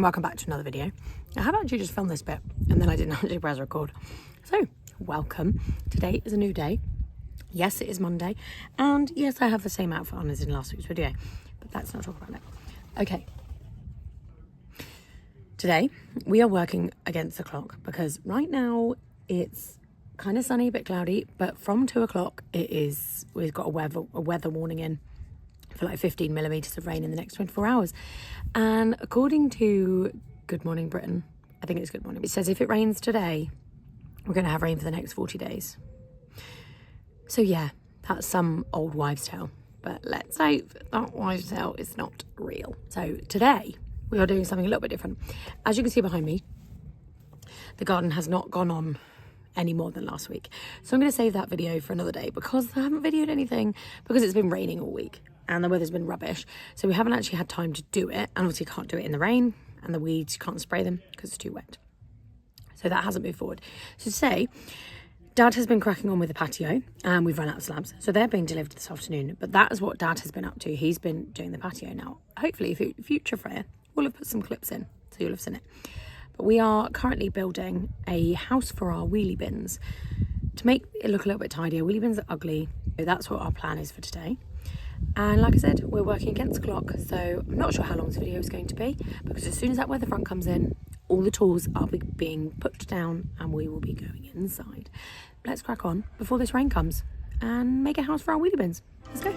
welcome back to another video. I have actually just filmed this bit and then I didn't actually press record. So, welcome. Today is a new day. Yes, it is Monday. And yes, I have the same outfit on as in last week's video. But let's not talk about it. Okay. Today, we are working against the clock because right now it's kind of sunny, a bit cloudy. But from 2 o'clock, we've got a weather warning in for like 15 millimetres of rain in the next 24 hours. And according to Good Morning Britain, I think it's Good Morning, it says if it rains today, we're going to have rain for the next 40 days. So yeah, that's some old wives' tale. But let's hope that wives' tale is not real. So today, we are doing something a little bit different. As you can see behind me, the garden has not gone on any more than last week. So I'm going to save that video for another day because I haven't videoed anything because it's been raining all week. And the weather's been rubbish, so we haven't actually had time to do it, and obviously can't do it in the rain, and the weeds, can't spray them because it's too wet. So that hasn't moved forward. So today, Dad has been cracking on with the patio, and we've run out of slabs, so they're being delivered this afternoon. But that is what Dad has been up to. He's been doing the patio now. Hopefully, future Freya will have put some clips in, so you'll have seen it. But we are currently building a house for our wheelie bins to make it look a little bit tidier. Wheelie bins are ugly, so that's what our plan is for today. And like I said, we're working against the clock, so I'm not sure how long this video is going to be, because as soon as that weather front comes in, all the tools are being put down and we will be going inside. Let's crack on before this rain comes and make a house for our wheelie bins. Let's go.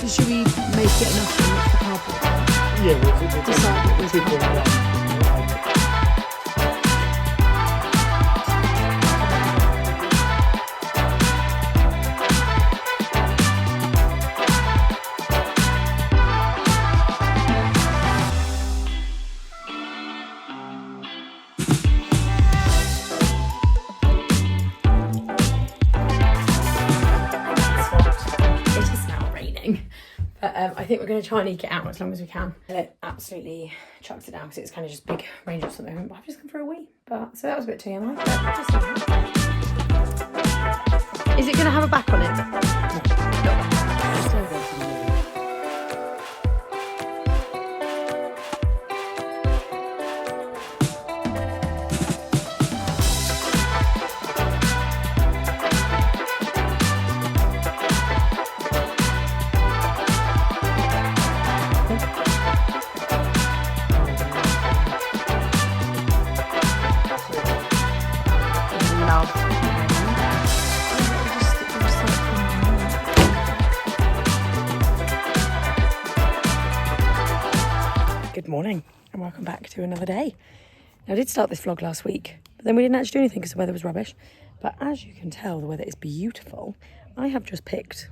Should we make it enough to make the cardboard? Yeah, we'll decide what we're doing. But I think we're going to try and eke it out as long as we can. It absolutely chucks it down because it's kind of just big raindrops at the moment. But I've just come for a wee. But so that was a bit TMI. Is it going to have a back on it? No. Good morning and welcome back to another day. Now I did start this vlog last week, but then we didn't actually do anything because the weather was rubbish. But as you can tell, the weather is beautiful. I have just picked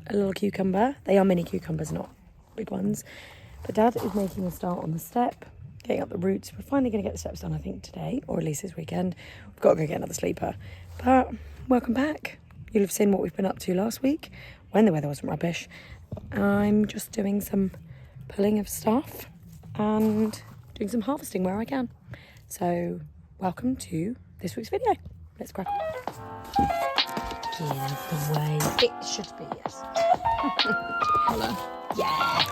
a little cucumber. They are mini cucumbers, not big ones. But Dad is making a start on the step, getting up the roots. We're finally going to get the steps done, I think, today, or at least this weekend. We've got to go get another sleeper. But welcome back. You'll have seen what we've been up to last week when the weather wasn't rubbish. I'm just doing some pulling of stuff and doing some harvesting where I can. So welcome to this week's video. Let's crack on. Get out of the way. It should be, yes. Hello. Yeah.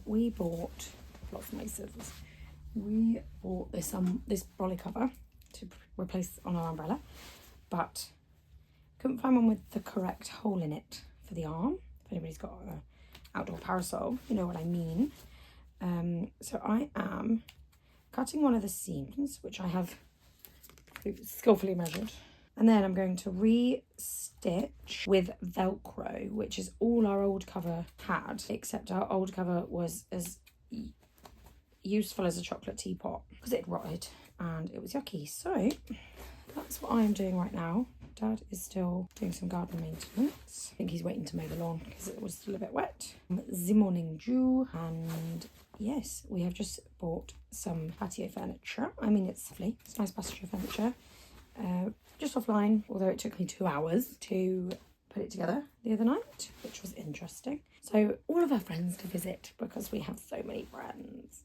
we bought lots of my scissors. We bought this brolly cover to replace on our umbrella, but couldn't find one with the correct hole in it for the arm. If anybody's got an outdoor parasol, you know what I mean. So I am cutting one of the seams, which I have skillfully measured. And then I'm going to re-stitch with Velcro, which is all our old cover had, except our old cover was as useful as a chocolate teapot because it rotted and it was yucky. So that's what I'm doing right now. Dad is still doing some garden maintenance. I think he's waiting to mow the lawn because it was still a bit wet. The morning dew, and yes, we have just bought some patio furniture. I mean, it's lovely. It's nice patio furniture. Just offline, although it took me 2 hours to put it together the other night, which was interesting. So all of our friends to visit because we have so many friends.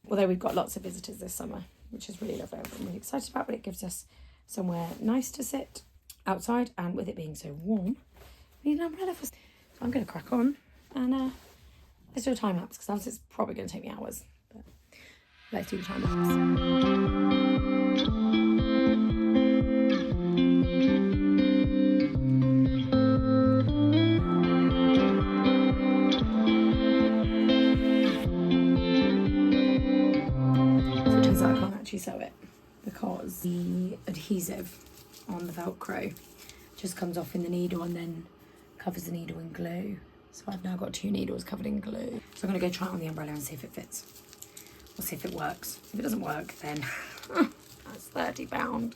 Although we've got lots of visitors this summer, which is really lovely. I'm really excited about, but it gives us somewhere nice to sit outside, and with it being so warm, we need an umbrella for. So I'm going to crack on and let's do a time lapse because else it's probably going to take me hours. But let's do the time lapse. Sew it because the adhesive on the Velcro just comes off in the needle and then covers the needle in glue. So I've now got 2 needles covered in glue. So I'm going to go try it on the umbrella and see if it fits. We'll see if it works. If it doesn't work, then that's £30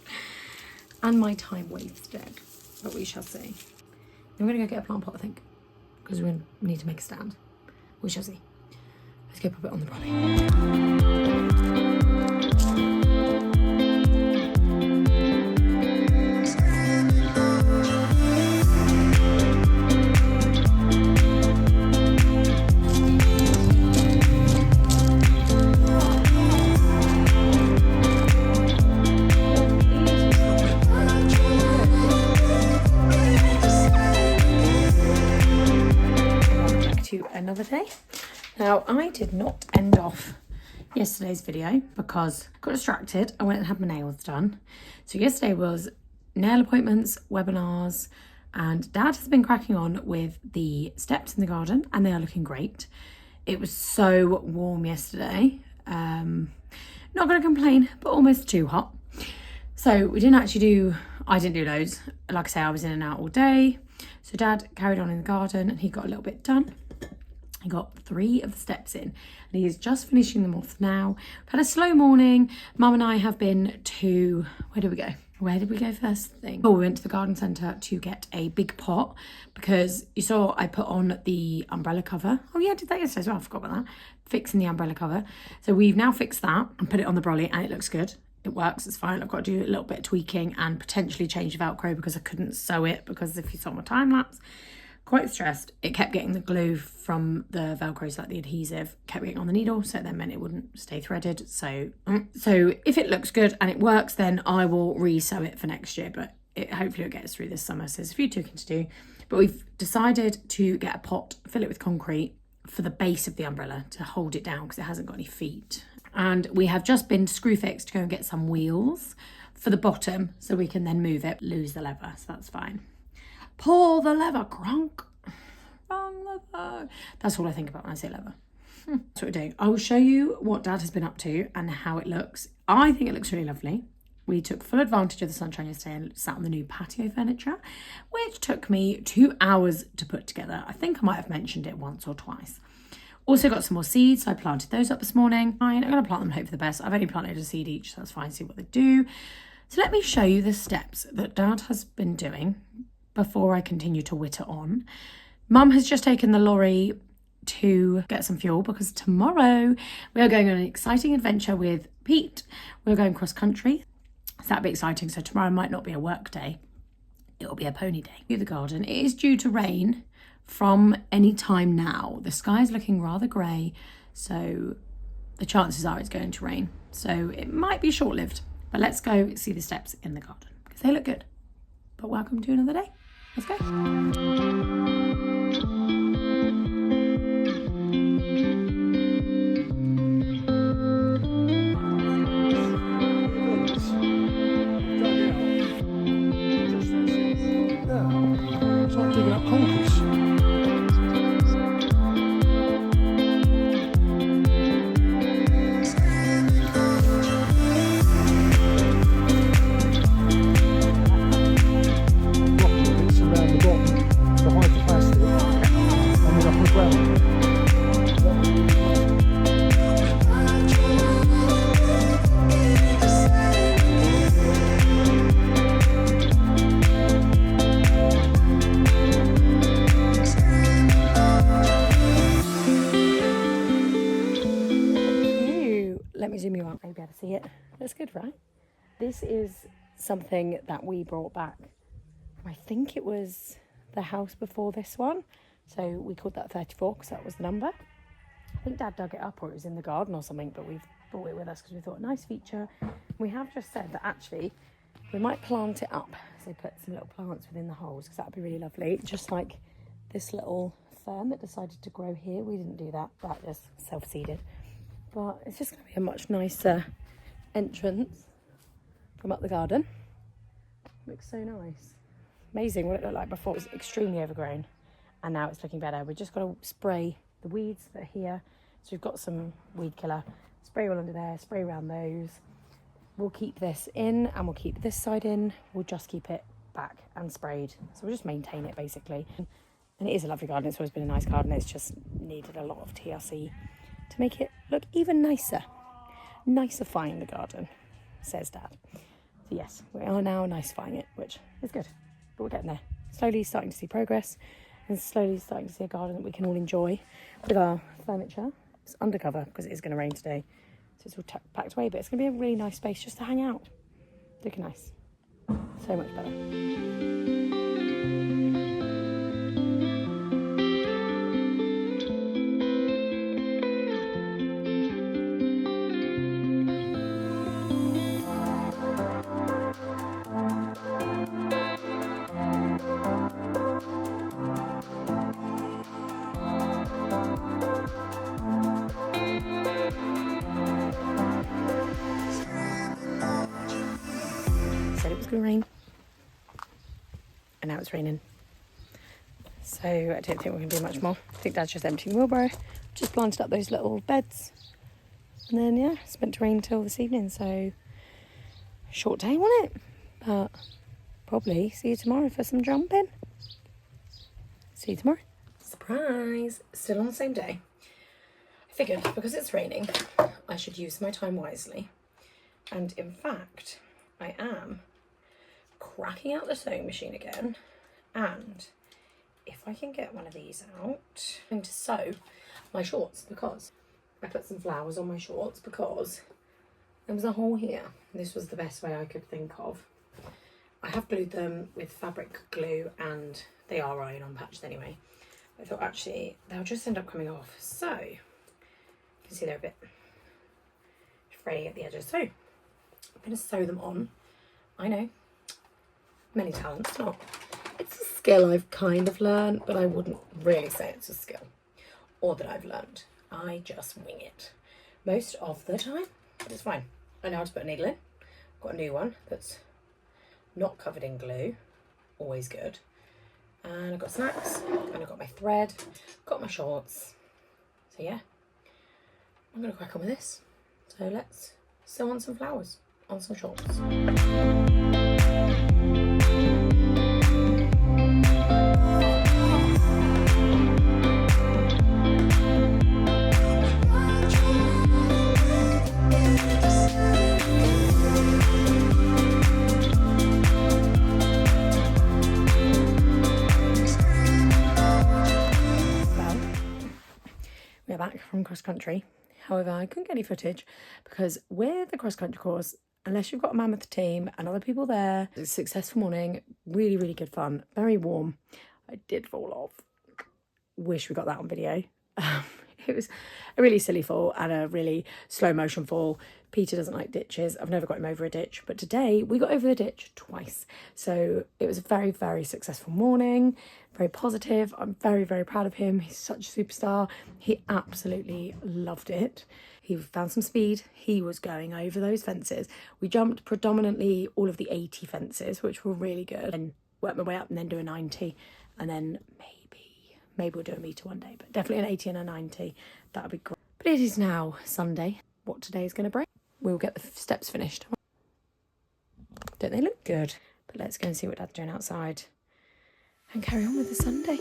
and my time wasted. But we shall see. Then we're going to go get a plant pot, I think, because we need to make a stand. We shall see. Let's go pop it on the brolly. Another day. Now, I did not end off yesterday's video because I got distracted. I went and had my nails done. So yesterday was nail appointments, webinars, and Dad has been cracking on with the steps in the garden and they are looking great. It was so warm yesterday. Not going to complain, but almost too hot. So we didn't actually do, I didn't do loads. Like I say, I was in and out all day. So Dad carried on in the garden and he got a little bit done. He got 3 of the steps in and he is just finishing them off now. We've had a slow morning. Mum and I have been to, where did we go? Where did we go first thing? Oh, we went to the garden centre to get a big pot because you saw I put on the umbrella cover. Oh yeah, I did that yesterday as well. I forgot about that. Fixing the umbrella cover. So we've now fixed that and put it on the brolly and it looks good. It works, it's fine. I've got to do a little bit of tweaking and potentially change the Velcro because I couldn't sew it because if you saw my time lapse, quite stressed. It kept getting the glue from the Velcro, so like the adhesive, kept getting on the needle, so that meant it wouldn't stay threaded. So if it looks good and it works, then I will re-sew it for next year, but hopefully it'll get us through this summer. So there's a few tweaking to do, but we've decided to get a pot, fill it with concrete for the base of the umbrella to hold it down because it hasn't got any feet. And we have just been to Screwfix to go and get some wheels for the bottom so we can then move it, lose the leather, so that's fine. Pull the lever, crunk. Wrong lever. That's all I think about when I say lever. That's what we're doing. I will show you what Dad has been up to and how it looks. I think it looks really lovely. We took full advantage of the sunshine yesterday and sat on the new patio furniture, which took me 2 hours to put together. I think I might have mentioned it once or twice. Also got some more seeds, so I planted those up this morning. Fine, I'm going to plant them and hope for the best. I've only planted a seed each, so that's fine, see what they do. So let me show you the steps that Dad has been doing before I continue to witter on. Mum has just taken the lorry to get some fuel because tomorrow we are going on an exciting adventure with Pete. We're going cross country. So that'll be exciting. So tomorrow might not be a work day. It'll be a pony day. The garden. It is due to rain from any time now. The sky is looking rather grey, so the chances are it's going to rain. So it might be short-lived, but let's go see the steps in the garden because they look good. But welcome to another day. Let's go. let me zoom you out, maybe be able to see it. That's good, right? This is something that we brought back. I think it was the house before this one. So we called that 34 because that was the number. I think Dad dug it up or it was in the garden or something, but we've brought it with us because we thought, nice feature. We have just said that actually we might plant it up. So put some little plants within the holes because that would be really lovely. Just like this little fern that decided to grow here. We didn't do that. That just self-seeded. But it's just going to be a much nicer entrance from up the garden. Looks so nice. Amazing what it looked like before. It was extremely overgrown and now it's looking better. We've just got to spray the weeds that are here. So we've got some weed killer. Spray all under there, spray around those. We'll keep this in and we'll keep this side in. We'll just keep it back and sprayed. So we'll just maintain it basically. And it is a lovely garden. It's always been a nice garden. It's just needed a lot of TLC to make it look even nicer. Nicifying the garden, says Dad. So yes, we are now nicifying it, which is good. But we're getting there. Slowly starting to see progress and slowly starting to see a garden that we can all enjoy with our furniture. It's undercover because it is going to rain today. So it's all packed away, but it's going to be a really nice space just to hang out. Looking nice. So much better. Rain and now it's raining, so I don't think we're going to do much more. I think Dad's just emptying the wheelbarrow, just planted up those little beds, and then yeah, it's meant to rain till this evening, so short day, wasn't it? But probably see you tomorrow for some jumping. See you tomorrow. Surprise, still on the same day. I figured because it's raining I should use my time wisely, and in fact I am cracking out the sewing machine again, and if I can get one of these out, I'm going to sew my shorts because I put some flowers on my shorts because there was a hole here. This was the best way I could think of. I have glued them with fabric glue and they are iron-on patches anyway. I thought actually they'll just end up coming off, so you can see they're a bit fraying at the edges, so I'm going to sew them on. I know, many talents, not. It's a skill I've kind of learned, but I wouldn't really say it's a skill or that I've learned. I just wing it most of the time, but it's fine. I know how to put a needle in. I've got a new one that's not covered in glue, always good. And I've got snacks, and I've got my thread, got my shorts. So yeah, I'm gonna crack on with this. So let's sew on some flowers on some shorts. We're back from cross country. However, I couldn't get any footage because with the cross country course, unless you've got a mammoth team and other people there, it's a successful morning, really, really good fun, very warm. I did fall off. Wish we got that on video. It was a really silly fall and a really slow motion fall. Peter doesn't like ditches. I've never got him over a ditch, but today we got over the ditch twice. So it was a very, very successful morning, very positive. I'm very, very proud of him. He's such a superstar. He absolutely loved it. He found some speed. He was going over those fences. We jumped predominantly all of the 80 fences, which were really good, and worked my way up and then do a 90, and then maybe we'll do a metre one day, but definitely an 80 and a 90. That would be great. But it is now Sunday. What today is going to bring? We'll get the steps finished. Don't they look good? But let's go and see what Dad's doing outside and carry on with the Sunday.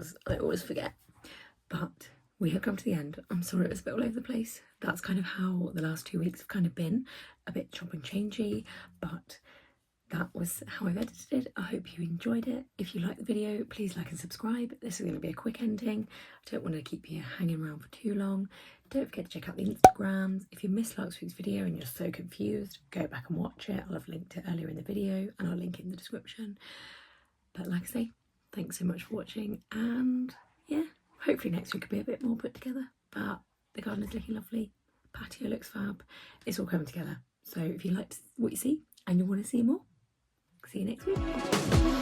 because I always forget. But we have come to the end. I'm sorry it was a bit all over the place. That's kind of how the last 2 weeks have kind of been, a bit chop and changey, but that was how I've edited it. I hope you enjoyed it. If you like the video, please like and subscribe. This is going to be a quick ending. I don't want to keep you hanging around for too long. Don't forget to check out the Instagrams. If you missed last week's video and you're so confused, go back and watch it. I'll have linked it earlier in the video and I'll link it in the description. But like I say, thanks so much for watching, and yeah, hopefully next week will be a bit more put together. But the garden is looking lovely. Patio looks fab. It's all coming together. So if you liked what you see and you want to see more, see you next week.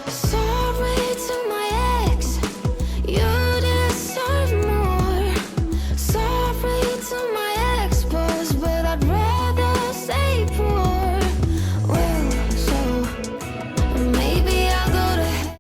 Sorry to